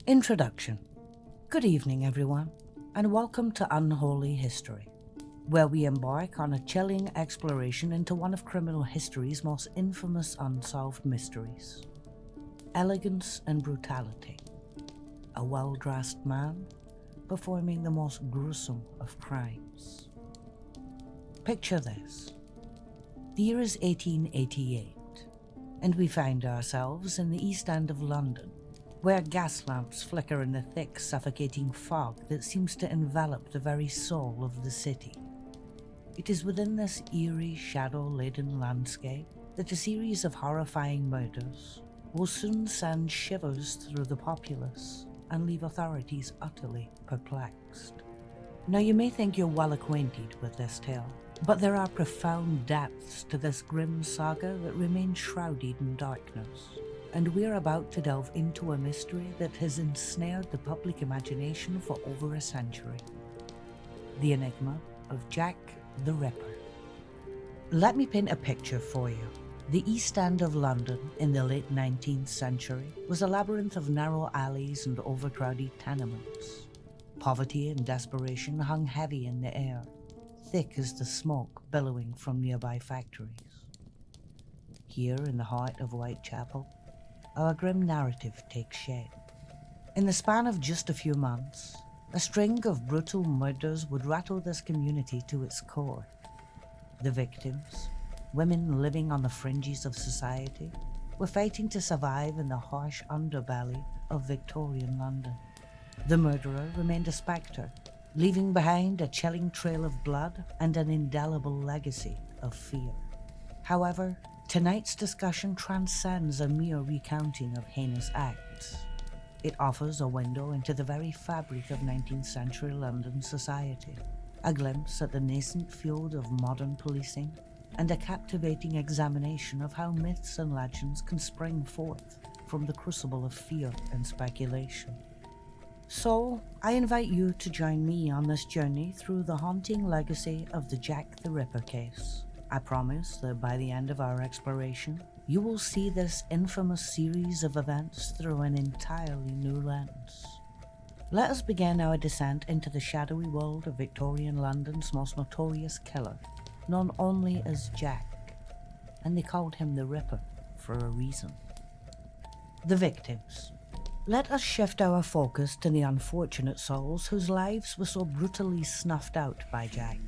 Introduction. Good evening, everyone, and welcome to Unholy History, where we embark on a chilling exploration into one of criminal history's most infamous unsolved mysteries. Elegance and brutality. A well-dressed man performing the most gruesome of crimes. Picture this. The year is 1888, and we find ourselves in the East End of London, where gas lamps flicker in the thick, suffocating fog that seems to envelop the very soul of the city. It is within this eerie, shadow-laden landscape that a series of horrifying murders will soon send shivers through the populace and leave authorities utterly perplexed. Now, you may think you're well acquainted with this tale, but there are profound depths to this grim saga that remain shrouded in darkness. And we're about to delve into a mystery that has ensnared the public imagination for over a century. The enigma of Jack the Ripper. Let me paint a picture for you. The East End of London in the late 19th century was a labyrinth of narrow alleys and overcrowded tenements. Poverty and desperation hung heavy in the air, thick as the smoke billowing from nearby factories. Here in the heart of Whitechapel, our grim narrative takes shape. In the span of just a few months, a string of brutal murders would rattle this community to its core. The victims, women living on the fringes of society, were fighting to survive in the harsh underbelly of Victorian London. The murderer remained a spectre, leaving behind a chilling trail of blood and an indelible legacy of fear. However, tonight's discussion transcends a mere recounting of heinous acts. It offers a window into the very fabric of 19th century London society, a glimpse at the nascent field of modern policing, and a captivating examination of how myths and legends can spring forth from the crucible of fear and speculation. So, I invite you to join me on this journey through the haunting legacy of the Jack the Ripper case. I promise that by the end of our exploration, you will see this infamous series of events through an entirely new lens. Let us begin our descent into the shadowy world of Victorian London's most notorious killer, known only as Jack, and they called him the Ripper for a reason. The victims. Let us shift our focus to the unfortunate souls whose lives were so brutally snuffed out by Jack.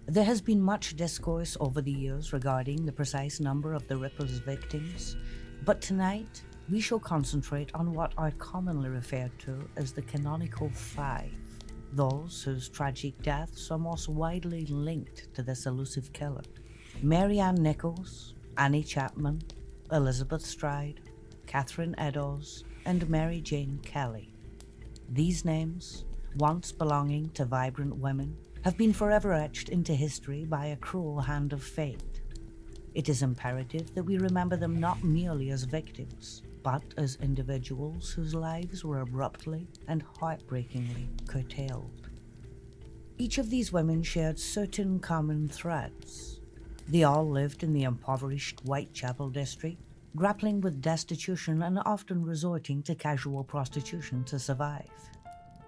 There has been much discourse over the years regarding the precise number of the Ripper's victims, but tonight we shall concentrate on what are commonly referred to as the canonical five, those whose tragic deaths are most widely linked to this elusive killer: Mary Ann Nichols, Annie Chapman, Elizabeth Stride, Catherine Eddowes, and Mary Jane Kelly. These names, once belonging to vibrant women, have been forever etched into history by a cruel hand of fate. It is imperative that we remember them not merely as victims, but as individuals whose lives were abruptly and heartbreakingly curtailed. Each of these women shared certain common threads. They all lived in the impoverished Whitechapel district, grappling with destitution and often resorting to casual prostitution to survive.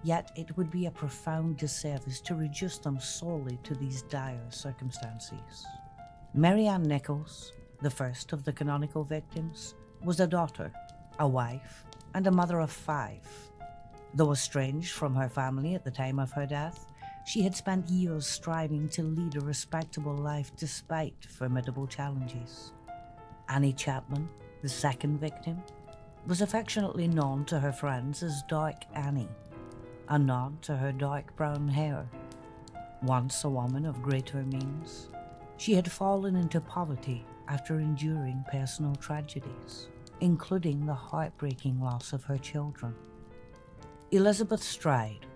Yet it would be a profound disservice to reduce them solely to these dire circumstances. Mary Ann Nichols, the first of the canonical victims, was a daughter, a wife, and a mother of 5. Though estranged from her family at the time of her death, she had spent years striving to lead a respectable life despite formidable challenges. Annie Chapman, the second victim, was affectionately known to her friends as Dark Annie, a nod to her dark brown hair. Once a woman of greater means, she had fallen into poverty after enduring personal tragedies, including the heartbreaking loss of her children. Elizabeth Stride,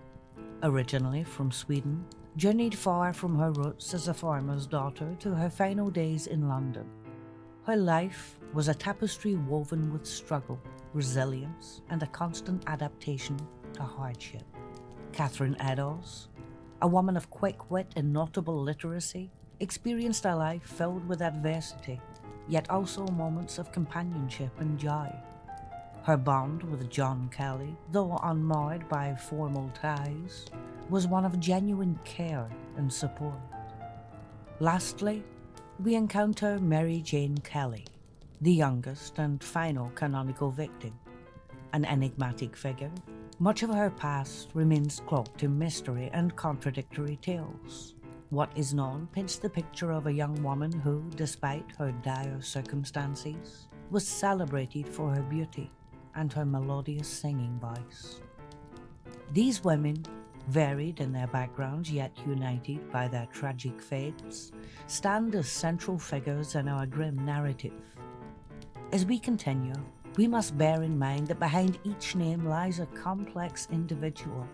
originally from Sweden, journeyed far from her roots as a farmer's daughter to her final days in London. Her life was a tapestry woven with struggle, resilience, and a constant adaptation to hardship. Catherine Eddowes, a woman of quick wit and notable literacy, experienced a life filled with adversity, yet also moments of companionship and joy. Her bond with John Kelly, though unmarred by formal ties, was one of genuine care and support. Lastly, we encounter Mary Jane Kelly, the youngest and final canonical victim, an enigmatic figure. Much of her past remains cloaked in mystery and contradictory tales. What is known paints the picture of a young woman who, despite her dire circumstances, was celebrated for her beauty and her melodious singing voice. These women, varied in their backgrounds yet united by their tragic fates, stand as central figures in our grim narrative. As we continue, we must bear in mind that behind each name lies a complex individual,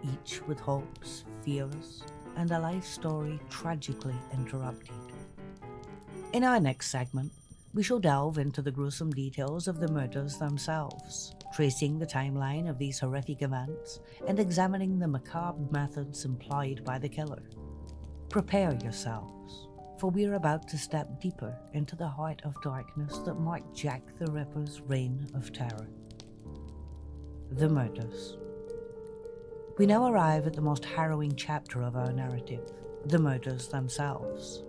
each with hopes, fears, and a life story tragically interrupted. In our next segment, we shall delve into the gruesome details of the murders themselves, tracing the timeline of these horrific events and examining the macabre methods employed by the killer. Prepare yourselves, for we are about to step deeper into the heart of darkness that marked Jack the Ripper's reign of terror. The murders. We now arrive at the most harrowing chapter of our narrative, the murders themselves.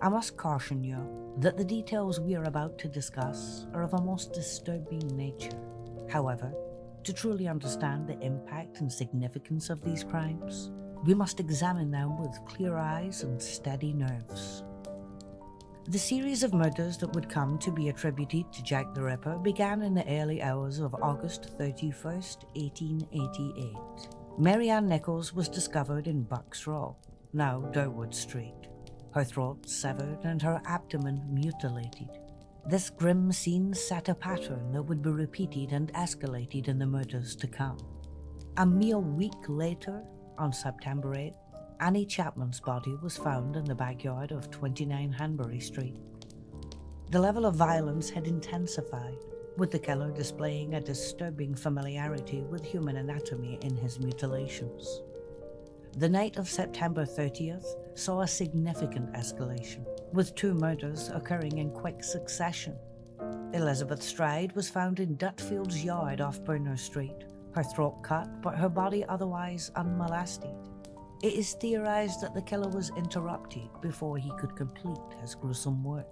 I must caution you that the details we are about to discuss are of a most disturbing nature. However, to truly understand the impact and significance of these crimes, we must examine them with clear eyes and steady nerves. The series of murders that would come to be attributed to Jack the Ripper began in the early hours of August 31st, 1888. Mary Ann Nichols was discovered in Bucks Row, now Durwood Street, her throat severed and her abdomen mutilated. This grim scene set a pattern that would be repeated and escalated in the murders to come. A mere week later, on September 8th, Annie Chapman's body was found in the backyard of 29 Hanbury Street. The level of violence had intensified, with the killer displaying a disturbing familiarity with human anatomy in his mutilations. The night of September 30th saw a significant escalation, with 2 murders occurring in quick succession. Elizabeth Stride was found in Dutfield's yard off Burner Street, her throat cut but her body otherwise unmolested. It is theorized that the killer was interrupted before he could complete his gruesome work.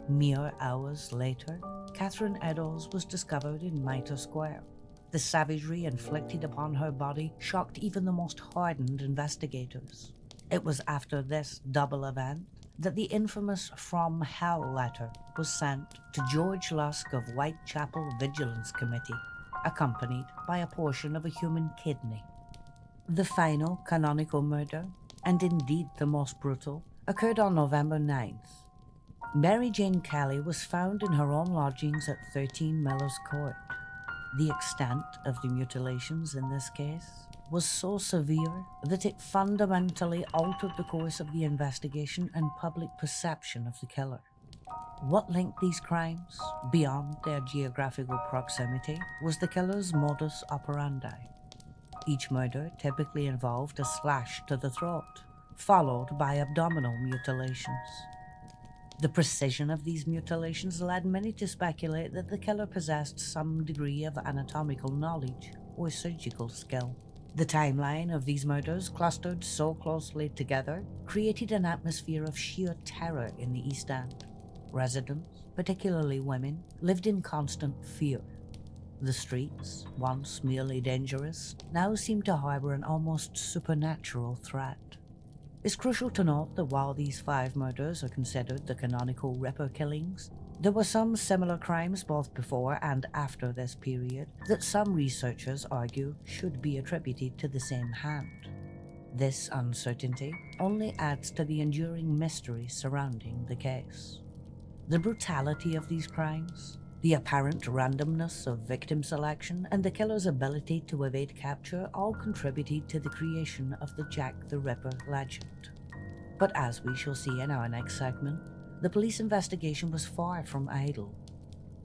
Mere hours later, Catherine Eddowes was discovered in Mitre Square. The savagery inflicted upon her body shocked even the most hardened investigators. It was after this double event that the infamous From Hell letter was sent to George Lusk of Whitechapel Vigilance Committee, accompanied by a portion of a human kidney. The final canonical murder, and indeed the most brutal, occurred on November 9th. Mary Jane Kelly was found in her own lodgings at 13 Miller's Court. The extent of the mutilations in this case was so severe that it fundamentally altered the course of the investigation and public perception of the killer. What linked these crimes, beyond their geographical proximity, was the killer's modus operandi. Each murder typically involved a slash to the throat, followed by abdominal mutilations. The precision of these mutilations led many to speculate that the killer possessed some degree of anatomical knowledge or surgical skill. The timeline of these murders, clustered so closely together, created an atmosphere of sheer terror in the East End. Residents, particularly women, lived in constant fear. The streets, once merely dangerous, now seemed to harbor an almost supernatural threat. It's crucial to note that while these 5 murders are considered the canonical Ripper killings, there were some similar crimes both before and after this period that some researchers argue should be attributed to the same hand. This uncertainty only adds to the enduring mystery surrounding the case. The brutality of these crimes, the apparent randomness of victim selection, and the killer's ability to evade capture all contributed to the creation of the Jack the Ripper legend. But as we shall see in our next segment, the police investigation was far from idle.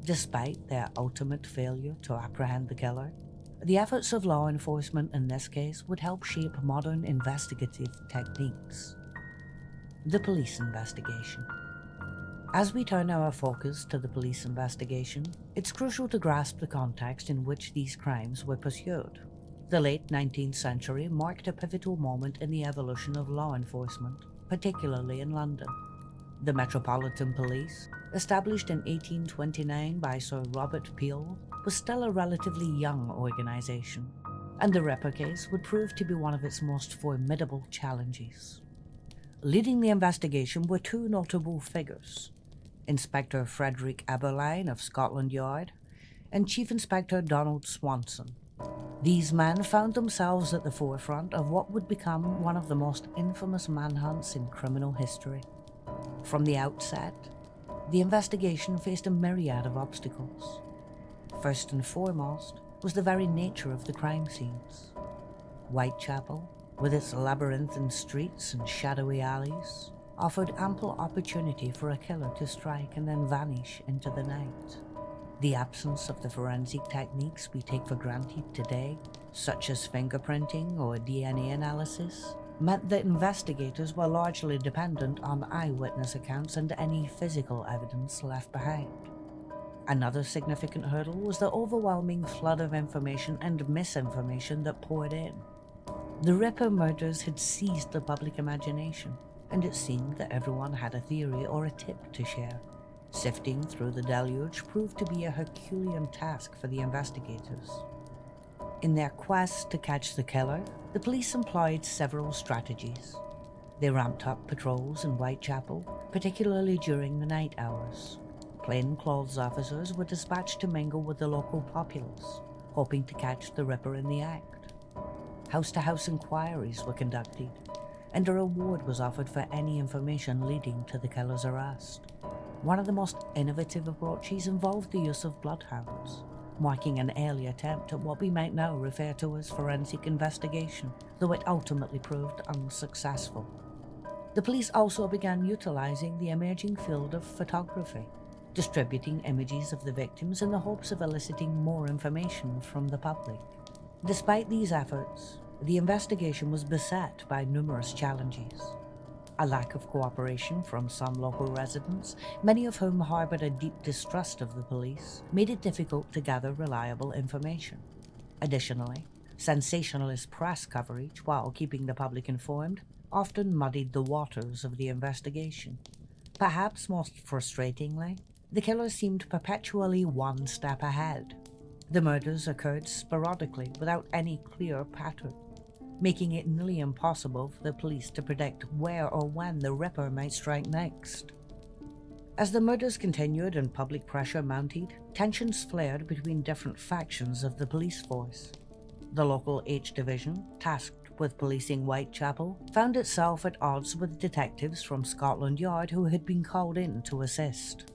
Despite their ultimate failure to apprehend the killer, the efforts of law enforcement in this case would help shape modern investigative techniques. The police investigation. As we turn our focus to the police investigation, it's crucial to grasp the context in which these crimes were pursued. The late 19th century marked a pivotal moment in the evolution of law enforcement, particularly in London. The Metropolitan Police, established in 1829 by Sir Robert Peel, was still a relatively young organisation, and the Ripper case would prove to be one of its most formidable challenges. Leading the investigation were two notable figures: Inspector Frederick Eberline of Scotland Yard and Chief Inspector Donald Swanson. These men found themselves at the forefront of what would become one of the most infamous manhunts in criminal history. From the outset, the investigation faced a myriad of obstacles. First and foremost was the very nature of the crime scenes. Whitechapel, with its labyrinthine streets and shadowy alleys, offered ample opportunity for a killer to strike and then vanish into the night. The absence of the forensic techniques we take for granted today, such as fingerprinting or DNA analysis, meant that investigators were largely dependent on eyewitness accounts and any physical evidence left behind. Another significant hurdle was the overwhelming flood of information and misinformation that poured in. The Ripper murders had seized the public imagination, and it seemed that everyone had a theory or a tip to share. Sifting through the deluge proved to be a Herculean task for the investigators. In their quest to catch the killer, the police employed several strategies. They ramped up patrols in Whitechapel, particularly during the night hours. Plainclothes officers were dispatched to mingle with the local populace, hoping to catch the Ripper in the act. House-to-house inquiries were conducted, and a reward was offered for any information leading to the killer's arrest. One of the most innovative approaches involved the use of bloodhounds, marking an early attempt at what we might now refer to as forensic investigation, though it ultimately proved unsuccessful. The police also began utilizing the emerging field of photography, distributing images of the victims in the hopes of eliciting more information from the public. Despite these efforts, the investigation was beset by numerous challenges. A lack of cooperation from some local residents, many of whom harbored a deep distrust of the police, made it difficult to gather reliable information. Additionally, sensationalist press coverage, while keeping the public informed, often muddied the waters of the investigation. Perhaps most frustratingly, the killer seemed perpetually one step ahead. The murders occurred sporadically without any clear pattern, making it nearly impossible for the police to predict where or when the Ripper might strike next. As the murders continued and public pressure mounted, tensions flared between different factions of the police force. The local H Division, tasked with policing Whitechapel, found itself at odds with detectives from Scotland Yard who had been called in to assist.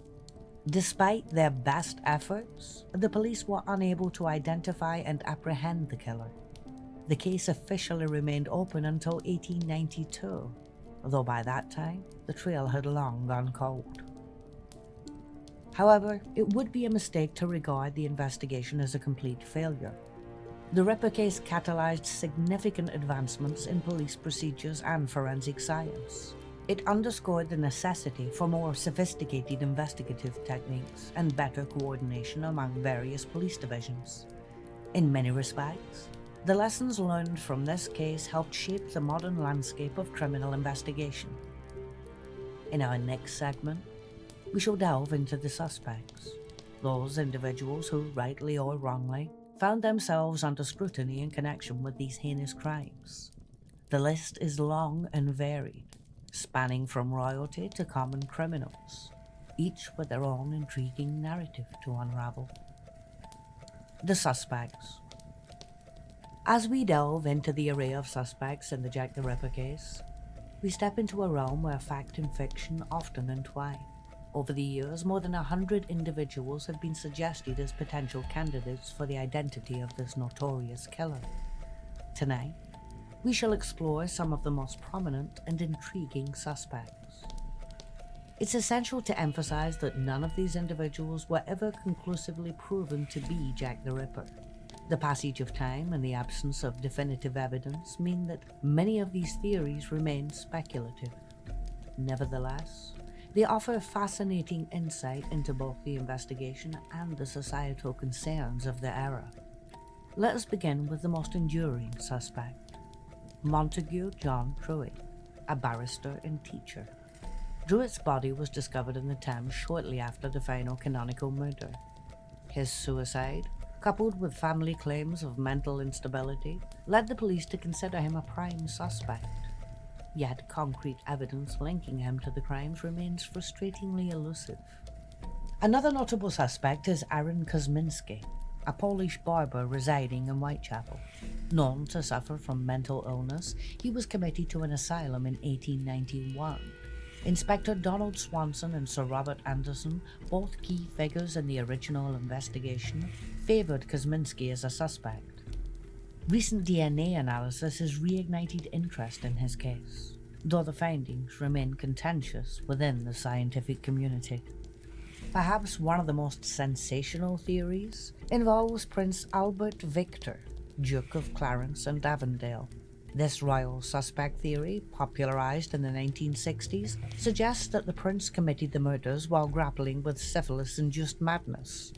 Despite their best efforts, the police were unable to identify and apprehend the killer. The case officially remained open until 1892, though by that time, the trail had long gone cold. However, it would be a mistake to regard the investigation as a complete failure. The Ripper case catalyzed significant advancements in police procedures and forensic science. It underscored the necessity for more sophisticated investigative techniques and better coordination among various police divisions. In many respects, the lessons learned from this case helped shape the modern landscape of criminal investigation. In our next segment, we shall delve into the suspects, those individuals who, rightly or wrongly, found themselves under scrutiny in connection with these heinous crimes. The list is long and varied, spanning from royalty to common criminals, each with their own intriguing narrative to unravel. The suspects. As we delve into the array of suspects in the Jack the Ripper case, we step into a realm where fact and fiction often entwine. Over the years, more than 100 individuals have been suggested as potential candidates for the identity of this notorious killer. Tonight, we shall explore some of the most prominent and intriguing suspects. It's essential to emphasize that none of these individuals were ever conclusively proven to be Jack the Ripper. The passage of time and the absence of definitive evidence mean that many of these theories remain speculative. Nevertheless, They offer fascinating insight into both the investigation and the societal concerns of the era. Let us begin with the most enduring suspect, Montague John Pruitt, a barrister and teacher. Pruitt's body was discovered in the Thames shortly after the final canonical murder. His suicide, coupled with family claims of mental instability, led the police to consider him a prime suspect. Yet concrete evidence linking him to the crimes remains frustratingly elusive. Another notable suspect is Aaron Kosminski, a Polish barber residing in Whitechapel. Known to suffer from mental illness, he was committed to an asylum in 1891. Inspector Donald Swanson and Sir Robert Anderson, both key figures in the original investigation, favoured Kosminski as a suspect. Recent DNA analysis has reignited interest in his case, though the findings remain contentious within the scientific community. Perhaps one of the most sensational theories involves Prince Albert Victor, Duke of Clarence and Avondale. This royal suspect theory, popularized in the 1960s, suggests that the prince committed the murders while grappling with syphilis-induced madness.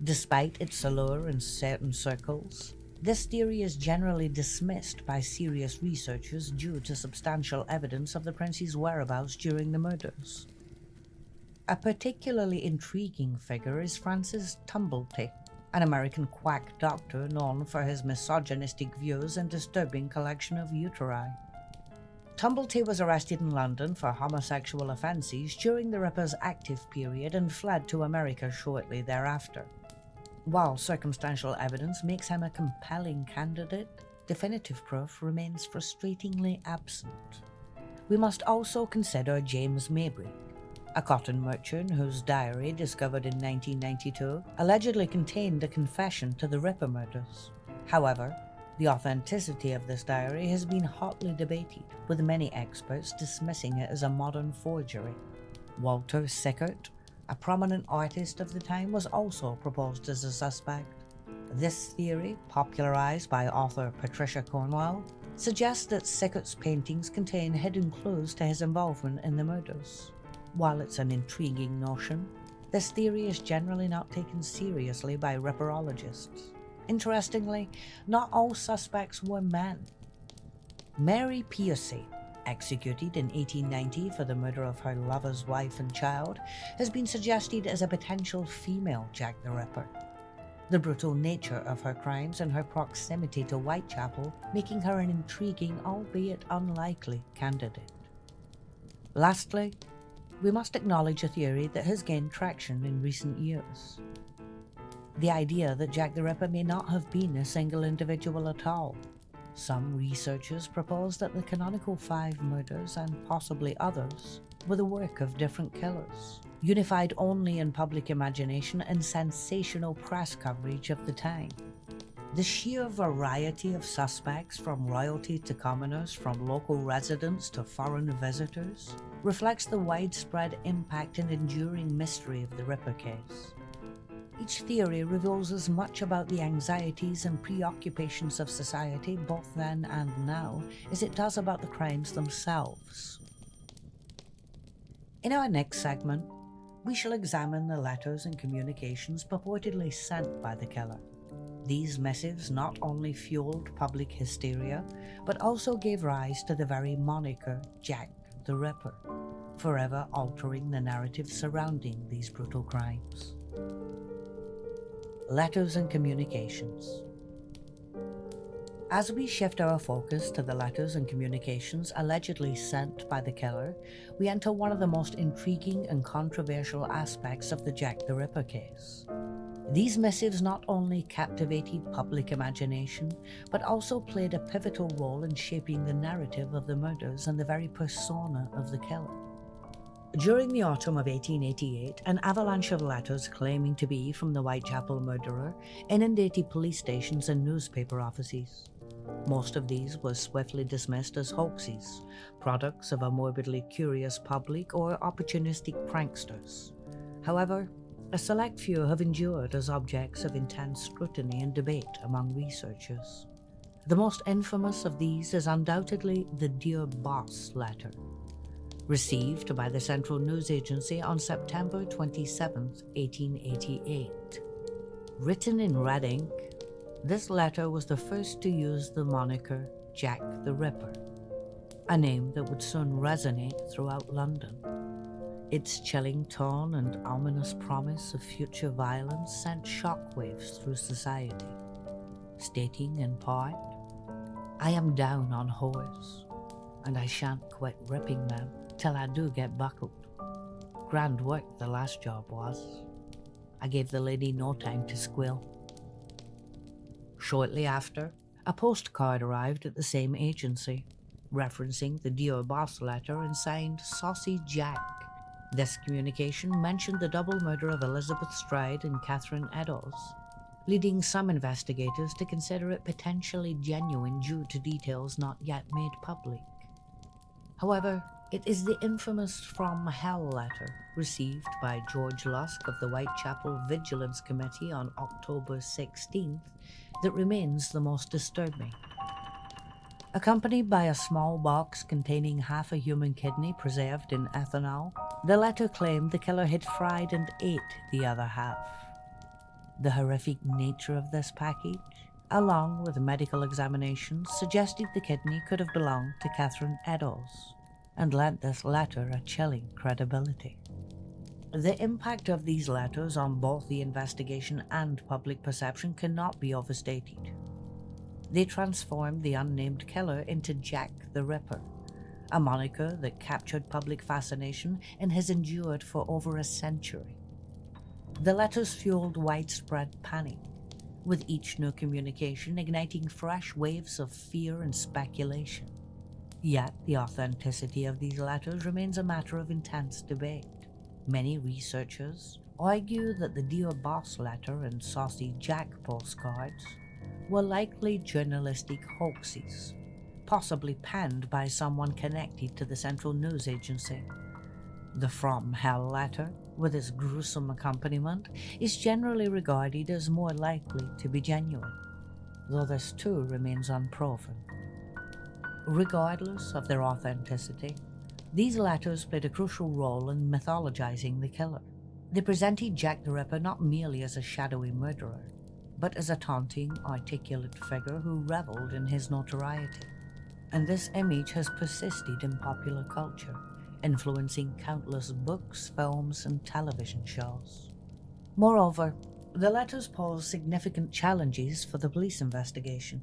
Despite its allure in certain circles, this theory is generally dismissed by serious researchers due to substantial evidence of the prince's whereabouts during the murders. A particularly intriguing figure is Francis Tumblety, an American quack doctor known for his misogynistic views and disturbing collection of uteri. Tumblety was arrested in London for homosexual offences during the Ripper's active period and fled to America shortly thereafter. While circumstantial evidence makes him a compelling candidate, definitive proof remains frustratingly absent. We must also consider James Mabry, a cotton merchant whose diary, discovered in 1992, allegedly contained a confession to the Ripper murders. However, the authenticity of this diary has been hotly debated, with many experts dismissing it as a modern forgery. Walter Sickert, a prominent artist of the time, was also proposed as a suspect. This theory, popularized by author Patricia Cornwell, suggests that Sickert's paintings contain hidden clues to his involvement in the murders. While it's an intriguing notion, this theory is generally not taken seriously by Ripperologists. Interestingly, not all suspects were men. Mary Piercy, executed in 1890 for the murder of her lover's wife and child, has been suggested as a potential female Jack the Ripper. The brutal nature of her crimes and her proximity to Whitechapel making her an intriguing, albeit unlikely, candidate. Lastly, we must acknowledge a theory that has gained traction in recent years. The idea that Jack the Ripper may not have been a single individual at all. Some researchers propose that the canonical 5 murders, and possibly others, were the work of different killers, unified only in public imagination and sensational press coverage of the time. The sheer variety of suspects, from royalty to commoners, from local residents to foreign visitors, reflects the widespread impact and enduring mystery of the Ripper case. Each theory reveals as much about the anxieties and preoccupations of society, both then and now, as it does about the crimes themselves. In our next segment, we shall examine the letters and communications purportedly sent by the killer. These missives not only fueled public hysteria, but also gave rise to the very moniker Jack the Ripper, forever altering the narrative surrounding these brutal crimes. Letters and communications. As we shift our focus to the letters and communications allegedly sent by the killer, we enter one of the most intriguing and controversial aspects of the Jack the Ripper case. These missives not only captivated public imagination, but also played a pivotal role in shaping the narrative of the murders and the very persona of the killer. During the autumn of 1888, an avalanche of letters claiming to be from the Whitechapel murderer inundated police stations and newspaper offices. Most of these were swiftly dismissed as hoaxes, products of a morbidly curious public or opportunistic pranksters. However, a select few have endured as objects of intense scrutiny and debate among researchers. The most infamous of these is undoubtedly the Dear Boss letter. Received by the Central News Agency on September 27, 1888. Written in red ink, this letter was the first to use the moniker Jack the Ripper, a name that would soon resonate throughout London. Its chilling tone and ominous promise of future violence sent shockwaves through society, stating in part, "I am down on whores, and I shan't quit ripping them till I do get buckled. Grand work the last job was. I gave the lady no time to squeal." Shortly after, a postcard arrived at the same agency, referencing the Dear Boss letter and signed Saucy Jack. This communication mentioned the double murder of Elizabeth Stride and Catherine Eddowes, leading some investigators to consider it potentially genuine due to details not yet made public. However, it is the infamous From Hell letter received by George Lusk of the Whitechapel Vigilance Committee on October 16th that remains the most disturbing. Accompanied by a small box containing half a human kidney preserved in ethanol, the letter claimed the killer had fried and ate the other half. The horrific nature of this package, along with medical examinations, suggested the kidney could have belonged to Catherine Eddowes, and lent this letter a chilling credibility. The impact of these letters on both the investigation and public perception cannot be overstated. They transformed the unnamed killer into Jack the Ripper, a moniker that captured public fascination and has endured for over a century. The letters fueled widespread panic, with each new communication igniting fresh waves of fear and speculation. Yet the authenticity of these letters remains a matter of intense debate. Many researchers argue that the Dear Boss letter and Saucy Jack postcards were likely journalistic hoaxes, possibly penned by someone connected to the Central News Agency. The From Hell letter, with its gruesome accompaniment, is generally regarded as more likely to be genuine, though this too remains unproven. Regardless of their authenticity, these letters played a crucial role in mythologizing the killer. They presented Jack the Ripper not merely as a shadowy murderer, but as a taunting, articulate figure who reveled in his notoriety. And this image has persisted in popular culture, influencing countless books, films, and television shows. Moreover, the letters pose significant challenges for the police investigation.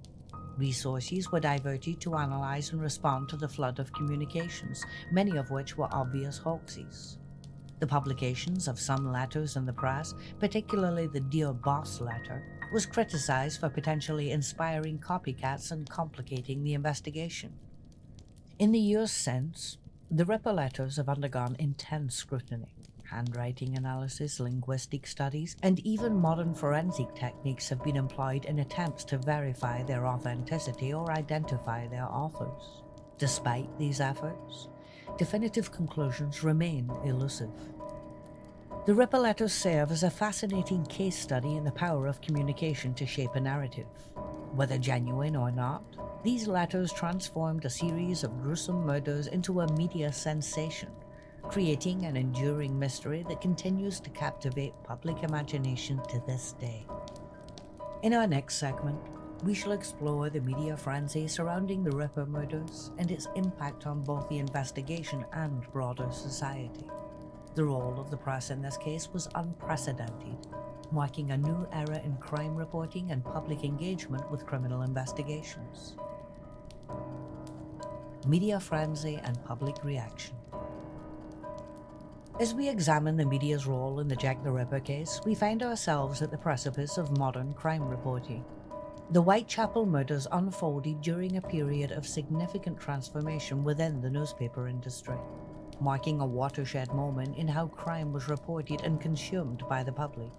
Resources were diverted to analyze and respond to the flood of communications, many of which were obvious hoaxes. The publications of some letters in the press, particularly the Dear Boss letter, was criticized for potentially inspiring copycats and complicating the investigation. In the years since, the Ripper letters have undergone intense scrutiny. Handwriting analysis, linguistic studies, and even modern forensic techniques have been employed in attempts to verify their authenticity or identify their authors. Despite these efforts, definitive conclusions remain elusive. The Ripper letters serve as a fascinating case study in the power of communication to shape a narrative. Whether genuine or not, these letters transformed a series of gruesome murders into a media sensation, creating an enduring mystery that continues to captivate public imagination to this day. In our next segment, we shall explore the media frenzy surrounding the Ripper murders and its impact on both the investigation and broader society. The role of the press in this case was unprecedented, marking a new era in crime reporting and public engagement with criminal investigations. Media frenzy and public reaction. As we examine the media's role in the Jack the Ripper case, we find ourselves at the precipice of modern crime reporting. The Whitechapel murders unfolded during a period of significant transformation within the newspaper industry, marking a watershed moment in how crime was reported and consumed by the public.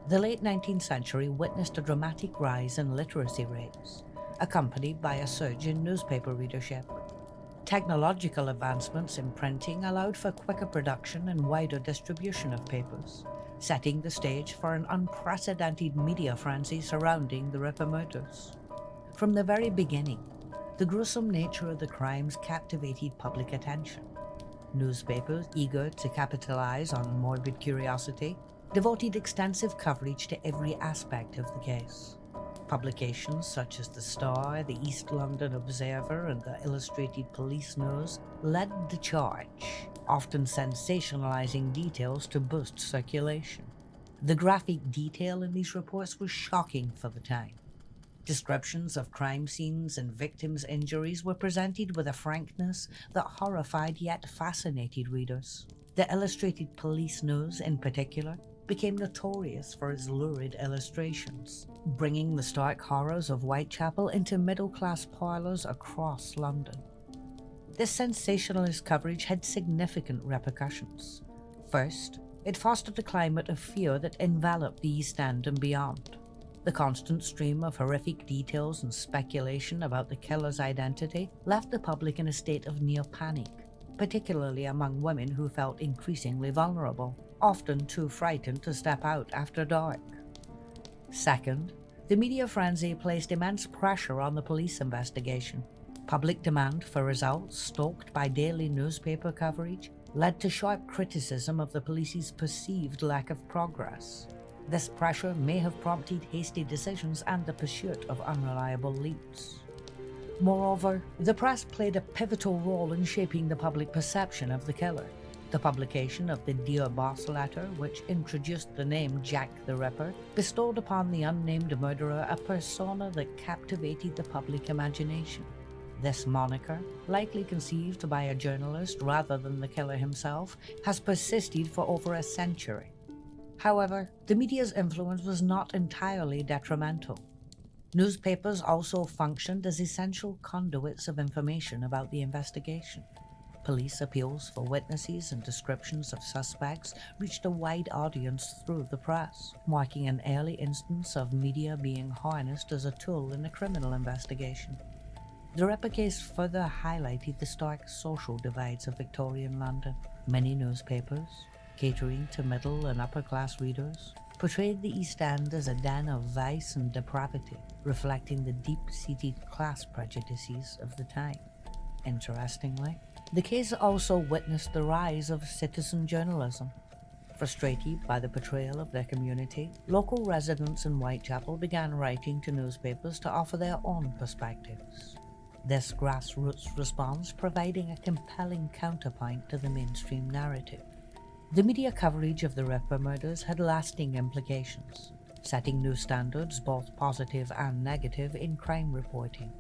The late 19th century witnessed a dramatic rise in literacy rates, accompanied by a surge in newspaper readership. Technological advancements in printing allowed for quicker production and wider distribution of papers, setting the stage for an unprecedented media frenzy surrounding the Ripper murders. From the very beginning, the gruesome nature of the crimes captivated public attention. Newspapers, eager to capitalize on morbid curiosity, devoted extensive coverage to every aspect of the case. Publications such as The Star, the East London Observer, and the Illustrated Police News led the charge, often sensationalizing details to boost circulation. The graphic detail in these reports was shocking for the time. Descriptions of crime scenes and victims' injuries were presented with a frankness that horrified yet fascinated readers. The Illustrated Police News, in particular, became notorious for its lurid illustrations, bringing the stark horrors of Whitechapel into middle-class parlours across London. This sensationalist coverage had significant repercussions. First, it fostered a climate of fear that enveloped the East End and beyond. The constant stream of horrific details and speculation about the killer's identity left the public in a state of near panic, particularly among women who felt increasingly vulnerable, often too frightened to step out after dark. Second, the media frenzy placed immense pressure on the police investigation. Public demand for results, stoked by daily newspaper coverage, led to sharp criticism of the police's perceived lack of progress. This pressure may have prompted hasty decisions and the pursuit of unreliable leads. Moreover, the press played a pivotal role in shaping the public perception of the killer. The publication of the Dear Boss letter, which introduced the name Jack the Ripper, bestowed upon the unnamed murderer a persona that captivated the public imagination. This moniker, likely conceived by a journalist rather than the killer himself, has persisted for over a century. However, the media's influence was not entirely detrimental. Newspapers also functioned as essential conduits of information about the investigation. Police appeals for witnesses and descriptions of suspects reached a wide audience through the press, marking an early instance of media being harnessed as a tool in a criminal investigation. The Ripper case further highlighted the stark social divides of Victorian London. Many newspapers, catering to middle and upper-class readers, portrayed the East End as a den of vice and depravity, reflecting the deep-seated class prejudices of the time. Interestingly, the case also witnessed the rise of citizen journalism. Frustrated by the portrayal of their community, local residents in Whitechapel began writing to newspapers to offer their own perspectives. This grassroots response providing a compelling counterpoint to the mainstream narrative. The media coverage of the Ripper murders had lasting implications, setting new standards, both positive and negative, in crime reporting.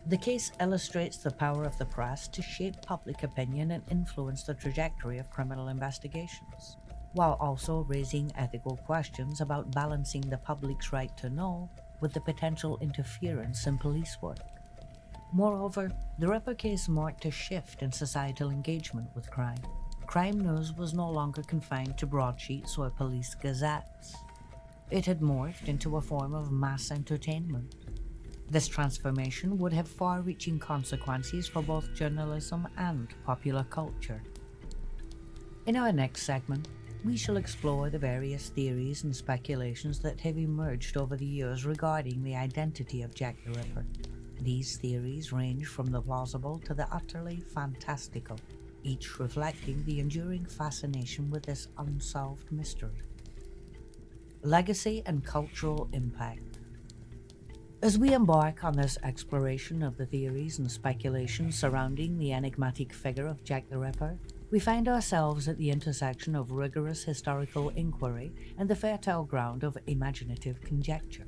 The case illustrates the power of the press to shape public opinion and influence the trajectory of criminal investigations, while also raising ethical questions about balancing the public's right to know with the potential interference in police work. Moreover, the Ripper case marked a shift in societal engagement with crime. Crime news was no longer confined to broadsheets or police gazettes. It had morphed into a form of mass entertainment. This transformation would have far-reaching consequences for both journalism and popular culture. In our next segment, we shall explore the various theories and speculations that have emerged over the years regarding the identity of Jack the Ripper. These theories range from the plausible to the utterly fantastical, each reflecting the enduring fascination with this unsolved mystery. Legacy and cultural impact. As we embark on this exploration of the theories and speculations surrounding the enigmatic figure of Jack the Ripper, we find ourselves at the intersection of rigorous historical inquiry and the fertile ground of imaginative conjecture.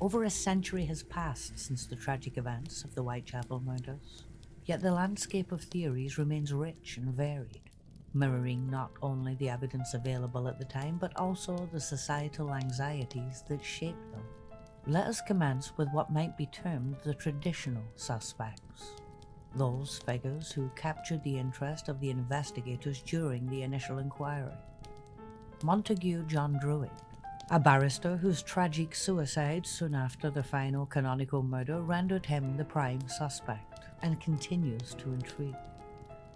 Over a century has passed since the tragic events of the Whitechapel murders, yet the landscape of theories remains rich and varied, mirroring not only the evidence available at the time but also the societal anxieties that shaped them. Let us commence with what might be termed the traditional suspects, those figures who captured the interest of the investigators during the initial inquiry. Montague John Druitt, a barrister whose tragic suicide soon after the final canonical murder rendered him the prime suspect, and continues to intrigue.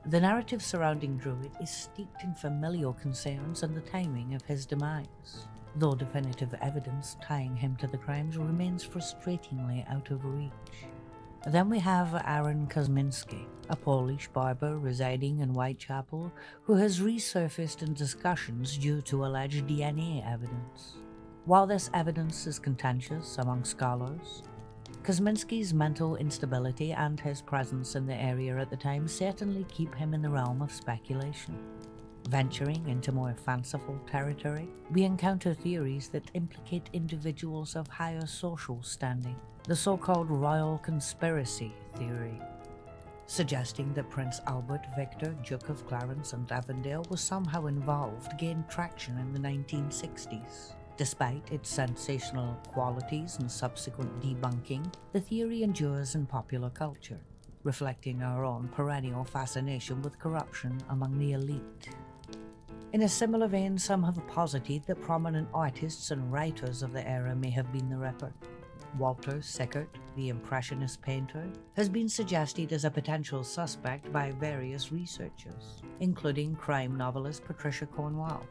The narrative surrounding Druitt is steeped in familial concerns and the timing of his demise, though definitive evidence tying him to the crimes remains frustratingly out of reach. Then we have Aaron Kosminski, a Polish barber residing in Whitechapel who has resurfaced in discussions due to alleged DNA evidence. While this evidence is contentious among scholars, Kosminski's mental instability and his presence in the area at the time certainly keep him in the realm of speculation. Venturing into more fanciful territory, we encounter theories that implicate individuals of higher social standing, the so-called royal conspiracy theory, suggesting that Prince Albert Victor, Duke of Clarence and Avondale was somehow involved, gained traction in the 1960s. Despite its sensational qualities and subsequent debunking, the theory endures in popular culture, reflecting our own perennial fascination with corruption among the elite. In a similar vein, some have posited that prominent artists and writers of the era may have been the Ripper. Walter Sickert, the Impressionist painter, has been suggested as a potential suspect by various researchers, including crime novelist Patricia Cornwell.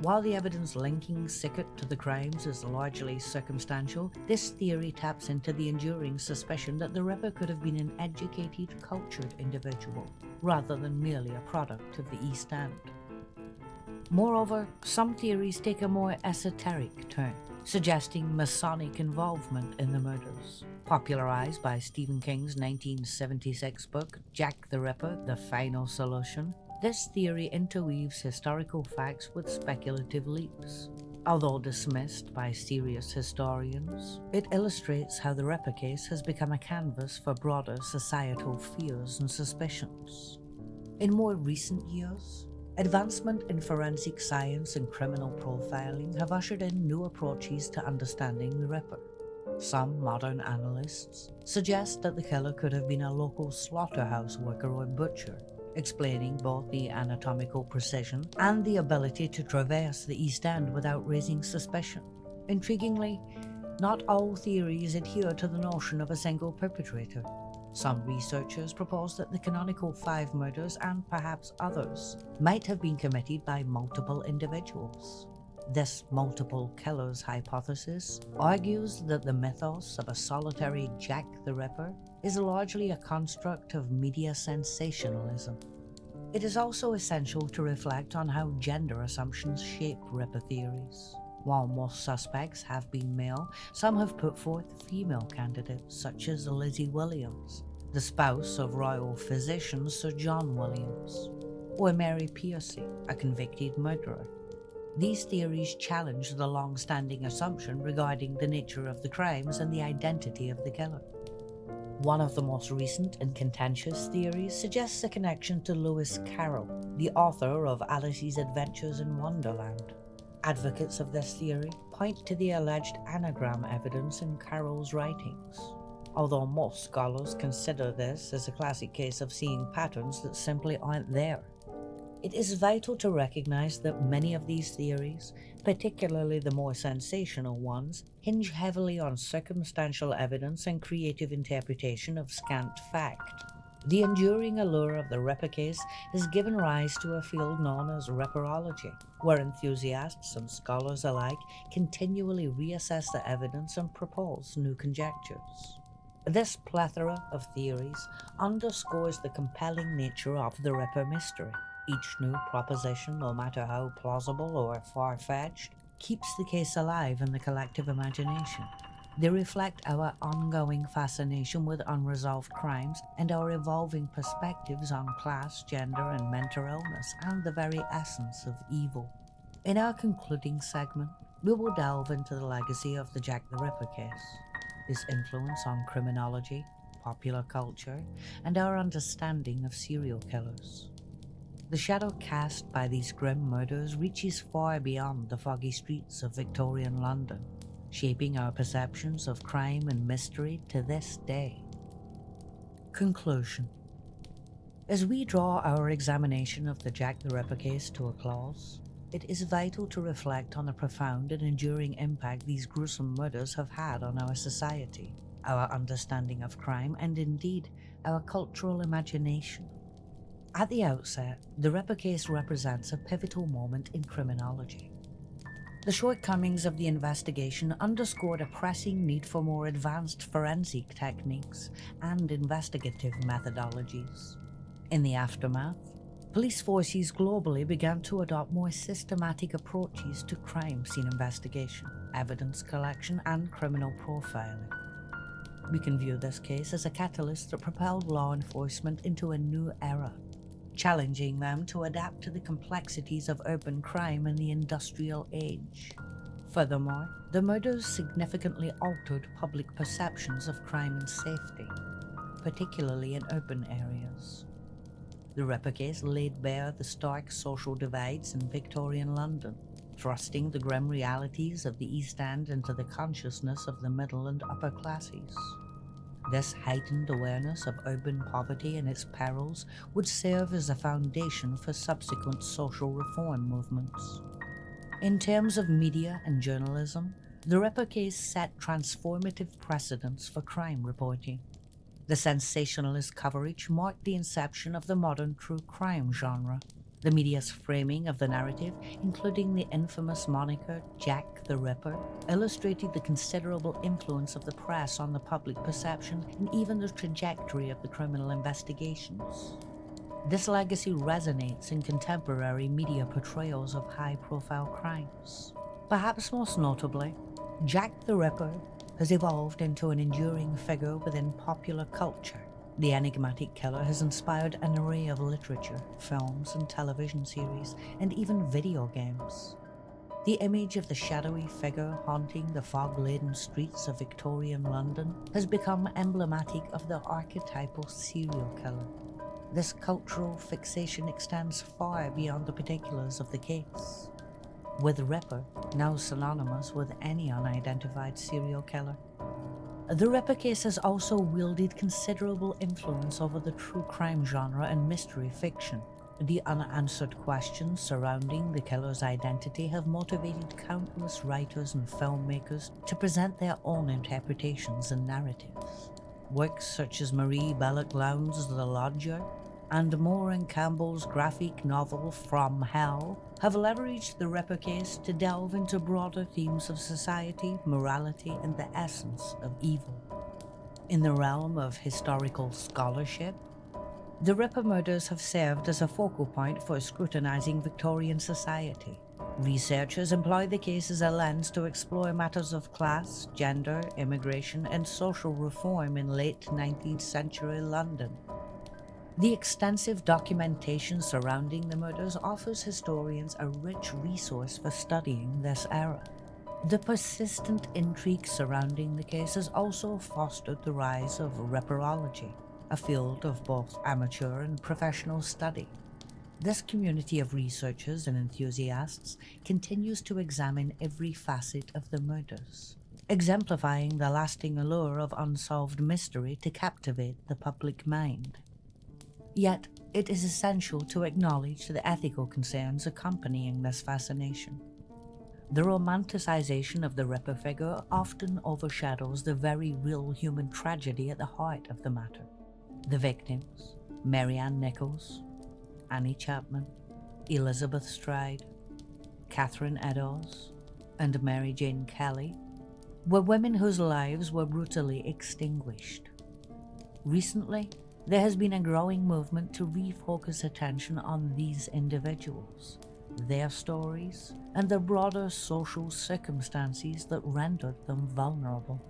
While the evidence linking Sickert to the crimes is largely circumstantial, this theory taps into the enduring suspicion that the Ripper could have been an educated, cultured individual, rather than merely a product of the East End. Moreover, some theories take a more esoteric turn, suggesting Masonic involvement in the murders. Popularized by Stephen King's 1976 book, Jack the Ripper, The Final Solution, this theory interweaves historical facts with speculative leaps. Although dismissed by serious historians, it illustrates how the Ripper case has become a canvas for broader societal fears and suspicions. In more recent years, advancement in forensic science and criminal profiling have ushered in new approaches to understanding the Ripper. Some modern analysts suggest that the killer could have been a local slaughterhouse worker or butcher, explaining both the anatomical precision and the ability to traverse the East End without raising suspicion. Intriguingly, not all theories adhere to the notion of a single perpetrator. Some researchers propose that the canonical 5 murders, and perhaps others, might have been committed by multiple individuals. This multiple killers hypothesis argues that the mythos of a solitary Jack the Ripper is largely a construct of media sensationalism. It is also essential to reflect on how gender assumptions shape Ripper theories. While most suspects have been male, some have put forth female candidates such as Lizzie Williams, the spouse of royal physician Sir John Williams, or Mary Piercy, a convicted murderer. These theories challenge the long-standing assumption regarding the nature of the crimes and the identity of the killer. One of the most recent and contentious theories suggests a connection to Lewis Carroll, the author of Alice's Adventures in Wonderland. Advocates of this theory point to the alleged anagram evidence in Carroll's writings, although most scholars consider this as a classic case of seeing patterns that simply aren't there. It is vital to recognize that many of these theories, particularly the more sensational ones, hinge heavily on circumstantial evidence and creative interpretation of scant fact. The enduring allure of the Ripper case has given rise to a field known as Ripperology, where enthusiasts and scholars alike continually reassess the evidence and propose new conjectures. This plethora of theories underscores the compelling nature of the Ripper mystery. Each new proposition, no matter how plausible or far-fetched, keeps the case alive in the collective imagination. They reflect our ongoing fascination with unresolved crimes and our evolving perspectives on class, gender, and mental illness, and the very essence of evil. In our concluding segment, we will delve into the legacy of the Jack the Ripper case, his influence on criminology, popular culture, and our understanding of serial killers. The shadow cast by these grim murders reaches far beyond the foggy streets of Victorian London, shaping our perceptions of crime and mystery to this day. Conclusion. As we draw our examination of the Jack the Ripper case to a close, it is vital to reflect on the profound and enduring impact these gruesome murders have had on our society, our understanding of crime, and indeed, our cultural imagination. At the outset, the Ripper case represents a pivotal moment in criminology. The shortcomings of the investigation underscored a pressing need for more advanced forensic techniques and investigative methodologies. In the aftermath, police forces globally began to adopt more systematic approaches to crime scene investigation, evidence collection, and criminal profiling. We can view this case as a catalyst that propelled law enforcement into a new era, challenging them to adapt to the complexities of urban crime in the industrial age. Furthermore, the murders significantly altered public perceptions of crime and safety, particularly in urban areas. The Ripper case laid bare the stark social divides in Victorian London, thrusting the grim realities of the East End into the consciousness of the middle and upper classes. This heightened awareness of urban poverty and its perils would serve as a foundation for subsequent social reform movements. In terms of media and journalism, the Ripper case set transformative precedents for crime reporting. The sensationalist coverage marked the inception of the modern true crime genre. The media's framing of the narrative, including the infamous moniker Jack the Ripper, illustrated the considerable influence of the press on the public perception and even the trajectory of the criminal investigations. This legacy resonates in contemporary media portrayals of high-profile crimes. Perhaps most notably, Jack the Ripper has evolved into an enduring figure within popular culture. The enigmatic killer has inspired an array of literature, films and television series, and even video games. The image of the shadowy figure haunting the fog-laden streets of Victorian London has become emblematic of the archetypal serial killer. This cultural fixation extends far beyond the particulars of the case, with Ripper now synonymous with any unidentified serial killer. The Ripper case has also wielded considerable influence over the true crime genre and mystery fiction. The unanswered questions surrounding the killer's identity have motivated countless writers and filmmakers to present their own interpretations and narratives. Works such as Marie Bellot-Lowndes' The Lodger and Maureen Campbell's graphic novel From Hell have leveraged the Ripper case to delve into broader themes of society, morality, and the essence of evil. In the realm of historical scholarship, the Ripper murders have served as a focal point for scrutinizing Victorian society. Researchers employ the case as a lens to explore matters of class, gender, immigration, and social reform in late 19th century London. The extensive documentation surrounding the murders offers historians a rich resource for studying this era. The persistent intrigue surrounding the case has also fostered the rise of Ripperology, a field of both amateur and professional study. This community of researchers and enthusiasts continues to examine every facet of the murders, exemplifying the lasting allure of unsolved mystery to captivate the public mind. Yet, it is essential to acknowledge the ethical concerns accompanying this fascination. The romanticization of the Ripper figure often overshadows the very real human tragedy at the heart of the matter. The victims, Mary Ann Nichols, Annie Chapman, Elizabeth Stride, Catherine Eddowes, and Mary Jane Kelly, were women whose lives were brutally extinguished. Recently, there has been a growing movement to refocus attention on these individuals, their stories, and the broader social circumstances that rendered them vulnerable.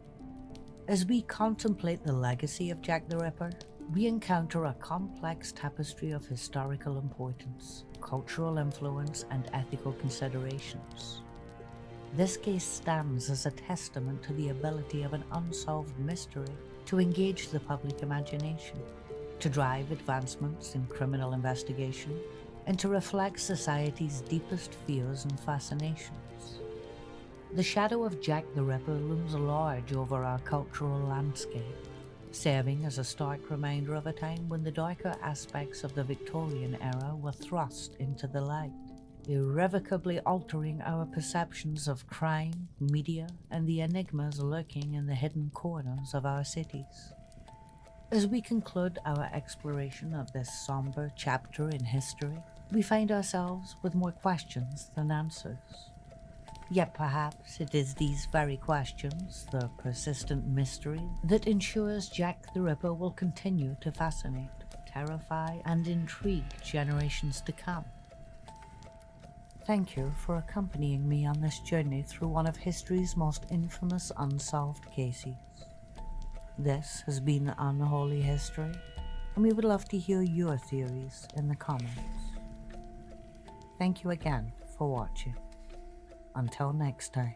As we contemplate the legacy of Jack the Ripper, we encounter a complex tapestry of historical importance, cultural influence, and ethical considerations. This case stands as a testament to the ability of an unsolved mystery to engage the public imagination, to drive advancements in criminal investigation, and to reflect society's deepest fears and fascinations. The shadow of Jack the Ripper looms large over our cultural landscape, serving as a stark reminder of a time when the darker aspects of the Victorian era were thrust into the light, irrevocably altering our perceptions of crime, media, and the enigmas lurking in the hidden corners of our cities. As we conclude our exploration of this somber chapter in history, we find ourselves with more questions than answers. Yet perhaps it is these very questions, the persistent mystery, that ensures Jack the Ripper will continue to fascinate, terrify, and intrigue generations to come. Thank you for accompanying me on this journey through one of history's most infamous unsolved cases. This has been Unholy History, and we would love to hear your theories in the comments. Thank you again for watching. Until next time.